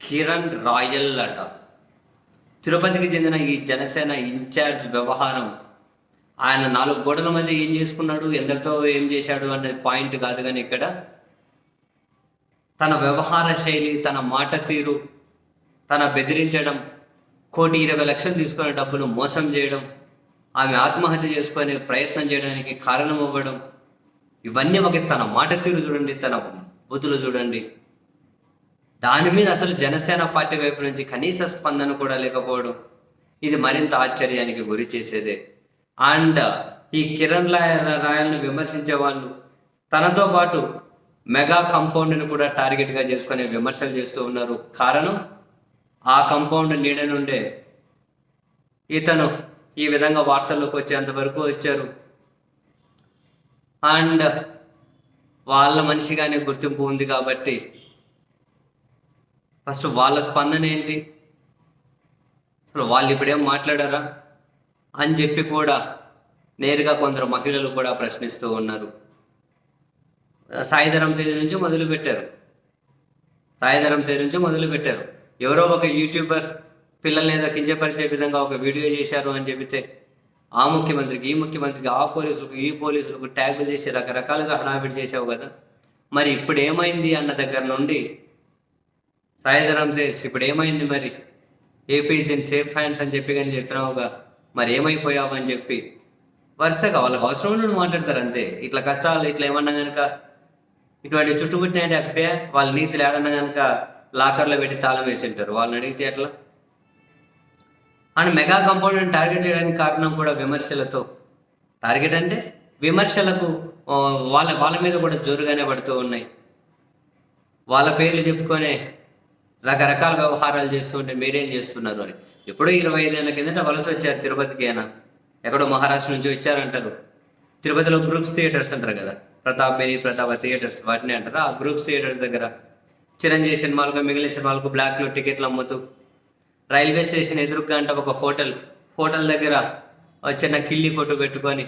Kiran royal అట. తిరుపతికి చెందిన ఈ జనసేన ఇన్ఛార్జ్ వ్యవహారం ఆయన 4 గోడల మధ్య ఏం చేసుకున్నాడు, ఎందరితో ఏం చేశాడు అనేది పాయింట్ కాదు. కానీ ఇక్కడ తన వ్యవహార శైలి, తన మాట తీరు, తన బెదిరించడం, 1,20,00,000 తీసుకునే డబ్బులు మోసం చేయడం, ఆమె ఆత్మహత్య చేసుకునే ప్రయత్నం చేయడానికి కారణం ఇవ్వడం, ఇవన్నీ ఒక తన మాట తీరు చూడండి, తన బుద్ధులు చూడండి. దాని మీద అసలు జనసేన పార్టీ వైపు నుంచి కనీస స్పందన కూడా లేకపోవడం, ఇది మరింత ఆశ్చర్యానికి గురి చేసేదే. అండ్ ఈ కిరణ్ రాయల్ను విమర్శించే వాళ్ళు తనతో పాటు మెగా కంపౌండ్ని కూడా టార్గెట్గా చేసుకునే విమర్శలు చేస్తూ ఉన్నారు. కారణం, ఆ కంపౌండ్ నీడ నుండే ఇతను ఈ విధంగా వార్తల్లోకి వచ్చేంత వరకు వచ్చారు. అండ్ వాళ్ళ మనిషిగానే గుర్తింపు ఉంది కాబట్టి ఫస్ట్ వాళ్ళ స్పందన ఏంటి, అసలు వాళ్ళు ఇప్పుడేం మాట్లాడారా అని చెప్పి కూడా నేరుగా కొందరు మహిళలు కూడా ప్రశ్నిస్తూ ఉన్నారు. సాయిధరం తేదీ నుంచి మొదలుపెట్టారు. ఎవరో ఒక యూట్యూబర్ పిల్లల్ని ఏదో కించపరిచే విధంగా ఒక వీడియో చేశారు అని చెబితే ఆ ముఖ్యమంత్రికి, ఈ ముఖ్యమంత్రికి, ఆ పోలీసులకు, ఈ పోలీసులకు ట్యాగులు చేసి రకరకాలుగా హడావిడి చేసావు కదా. మరి ఇప్పుడు ఏమైంది అన్న దగ్గర నుండి సాయిధరం తేజ్ ఇప్పుడు ఏమైంది, మరి AP is in safe hands అని చెప్పి కానీ చెప్పినావుగా, మరి ఏమైపోయావు అని చెప్పి వరుసగా వాళ్ళకి అవసరం ఉన్నట్టు మాట్లాడతారు అంతే. ఇట్లా కష్టాలు ఇట్లా ఏమన్నా కనుక ఇటువంటి చుట్టుముట్టిన అబ్బే వాళ్ళ నీతులు ఏడన్నా కనుక లాకర్లో పెట్టి తాళం వేసి ఉంటారు. వాళ్ళని అడిగితే ఎట్లా. అండ్ మెగా కంపౌండ్ని టార్గెట్ చేయడానికి కారణం కూడా విమర్శలతో. టార్గెట్ అంటే విమర్శలకు వాళ్ళ మీద కూడా జోరుగానే పడుతూ ఉన్నాయి. వాళ్ళ పేర్లు చెప్పుకొనే రకరకాల వ్యవహారాలు చేస్తూ ఉంటే మీరేం చేస్తున్నారు అని. ఎప్పుడో 25 ఏళ్ళ కిందట వలస వచ్చారు తిరుపతికి. అయినా ఎక్కడో మహారాష్ట్ర నుంచి వచ్చారంటారు. తిరుపతిలో గ్రూప్స్ థియేటర్స్ అంటారు కదా, ప్రతాప థియేటర్స్ వాటిని అంటారు. ఆ గ్రూప్స్ థియేటర్స్ దగ్గర చిరంజీవి సినిమాలకు, మిగిలిన సినిమాలకు బ్లాక్లో టికెట్లు అమ్ముతూ, రైల్వే స్టేషన్ ఎదురుగా అంటే ఒక హోటల్ దగ్గర చిన్న కిల్లి కొట్టు పెట్టుకొని,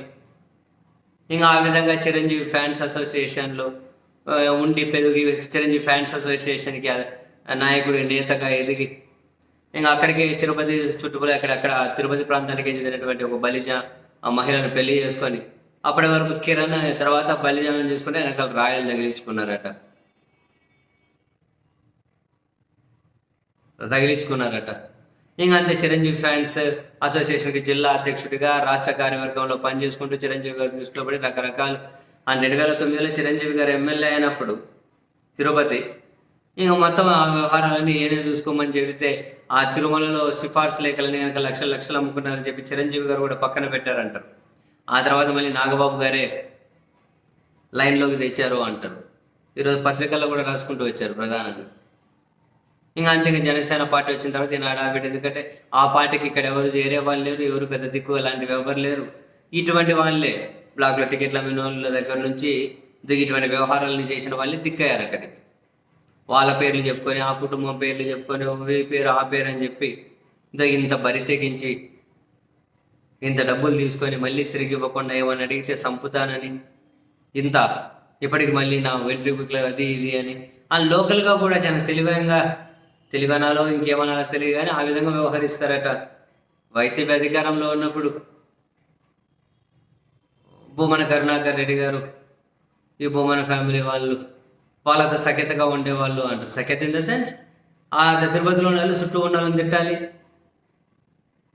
ఇంకా ఆ విధంగా చిరంజీవి ఫ్యాన్స్ అసోసియేషన్లో ఉండి పెరిగి చిరంజీవి ఫ్యాన్స్ అసోసియేషన్కి నాయకుడి నేతగా ఎదిగి, ఇంకా అక్కడికి తిరుపతి చుట్టుపక్కల అక్కడ తిరుపతి ప్రాంతానికి చెందినటువంటి ఒక బలిజ మహిళను పెళ్లి చేసుకొని, అప్పటి వరకు కిరణ్ తర్వాత బలిజానం చేసుకుంటే వెనకాల రాయలు తగిలించుకున్నారట. ఇంకా అంతే చిరంజీవి ఫ్యాన్స్ అసోసియేషన్కి జిల్లా అధ్యక్షుడిగా, రాష్ట్ర కార్యవర్గంలో పనిచేసుకుంటూ చిరంజీవి గారి దృష్టిలో పడి రకరకాలు. 2009లో చిరంజీవి గారు ఎమ్మెల్యే అయినప్పుడు తిరుపతి, ఇంకా మొత్తం ఆ వ్యవహారాలన్నీ ఏనే చూసుకోమని చెబితే ఆ తిరుమలలో సిఫార్సు లేఖలని కనుక లక్షలు అమ్ముకున్నారని చెప్పి చిరంజీవి గారు కూడా పక్కన పెట్టారంటారు. ఆ తర్వాత మళ్ళీ నాగబాబు గారే లైన్లోకి తెచ్చారు అంటారు. ఈరోజు పత్రికల్లో కూడా రాసుకుంటూ వచ్చారు ప్రధానంగా. ఇంకా అంతే జనసేన పార్టీ వచ్చిన తర్వాత ఈయన హడావిడి. ఎందుకంటే ఆ పార్టీకి ఇక్కడ ఎవరు చేరే వాళ్ళు లేరు, ఎవరు పెద్ద దిక్కు అలాంటివి ఎవరు లేరు. ఇటువంటి వాళ్ళే బ్లాక్లో టికెట్ల అమ్మిన వాళ్ళ దగ్గర నుంచి ఇటువంటి వ్యవహారాలను చేసిన వాళ్ళే దిక్కయ్యారు అక్కడికి. వాళ్ళ పేర్లు చెప్పుకొని, ఆ కుటుంబం పేర్లు చెప్పుకొని, ఈ పేరు ఆ పేరు అని చెప్పి ఇంత బరి తెగించి ఇంత డబ్బులు తీసుకొని మళ్ళీ తిరిగి ఇవ్వకుండా ఏమని అడిగితే సంపుతానని, ఇప్పటికి మళ్ళీ నా వెంట్రికులర్ అది ఇది అని ఆ లోకల్గా కూడా చాలా తెలివనాలో ఇంకేమన్నా తెలియదు కానీ ఆ విధంగా వ్యవహరిస్తారట. వైసీపీ అధికారంలో ఉన్నప్పుడు భూమన కరుణాకర్ రెడ్డి గారు, ఈ భూమన ఫ్యామిలీ వాళ్ళతో సఖ్యతగా ఉండేవాళ్ళు అంటారు. సఖ్యత ఇన్ ద సెన్స్ ఆ తిరుపతిలో ఉన్న వాళ్ళు చుట్టూ ఉన్న వాళ్ళని తిట్టాలి.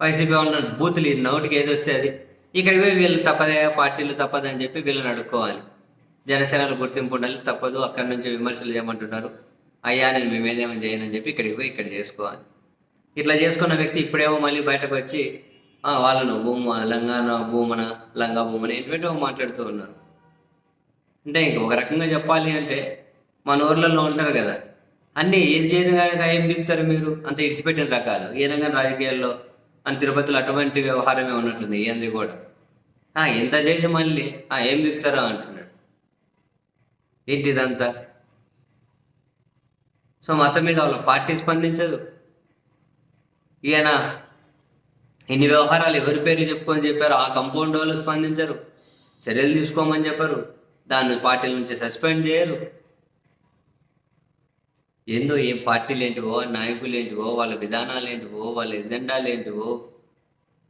వైసీపీ ఉన్న బూతులు నోటికి ఏది వస్తే అది. ఇక్కడ పోయి వీళ్ళు తప్పదే, పార్టీలు తప్పదని చెప్పి వీళ్ళని అడుక్కోవాలి. జనసేనలు గుర్తింపు ఉండాలి, తప్పదు. అక్కడి నుంచి విమర్శలు చేయమంటున్నారు. అయ్యా నేను మేమేదేమో చేయనని చెప్పి ఇక్కడికి పోయి ఇక్కడ చేసుకోవాలి. ఇట్లా చేసుకున్న వ్యక్తి ఇప్పుడేమో మళ్ళీ బయటకు వచ్చి వాళ్ళను లంగా భూమన ఏంటంటే మాట్లాడుతూ ఉన్నారు. అంటే ఇంకొక రకంగా చెప్పాలి అంటే మన ఊర్లలో ఉంటారు కదా, అన్నీ ఏది చేయడం కానీ ఏం దిగుతారు మీరు, అంత ఇడిచిపెట్టిన రకాలు ఏదైనా రాజకీయాల్లో. అని తిరుపతిలో అటువంటి వ్యవహారమే ఉన్నట్లుంది. ఏంది కూడా ఎంత చేసి మళ్ళీ ఏం దిగుతారా అంటున్నాడు. ఏంటిదంతా? సో మొత్తం మీద వాళ్ళ పార్టీ స్పందించదు. ఈయన ఇన్ని వ్యవహారాలు ఎవరి పేర్లు చెప్పుకొని చెప్పారు, ఆ కంపౌండ్ వాళ్ళు స్పందించరు, చర్యలు తీసుకోమని చెప్పరు, దాన్ని పార్టీల నుంచి సస్పెండ్ చేయరు. ఏందో ఏం పార్టీలు ఏంటివో, నాయకులు ఏంటివో, వాళ్ళ విధానాలు ఏంటివో, వాళ్ళ ఎజెండాలు ఏంటివో,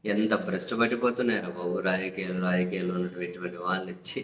ఎంత భ్రష్టు పట్టిపోతున్నారో బాబు రాజకీయాలు ఉన్నటువంటి వాళ్ళు ఇచ్చి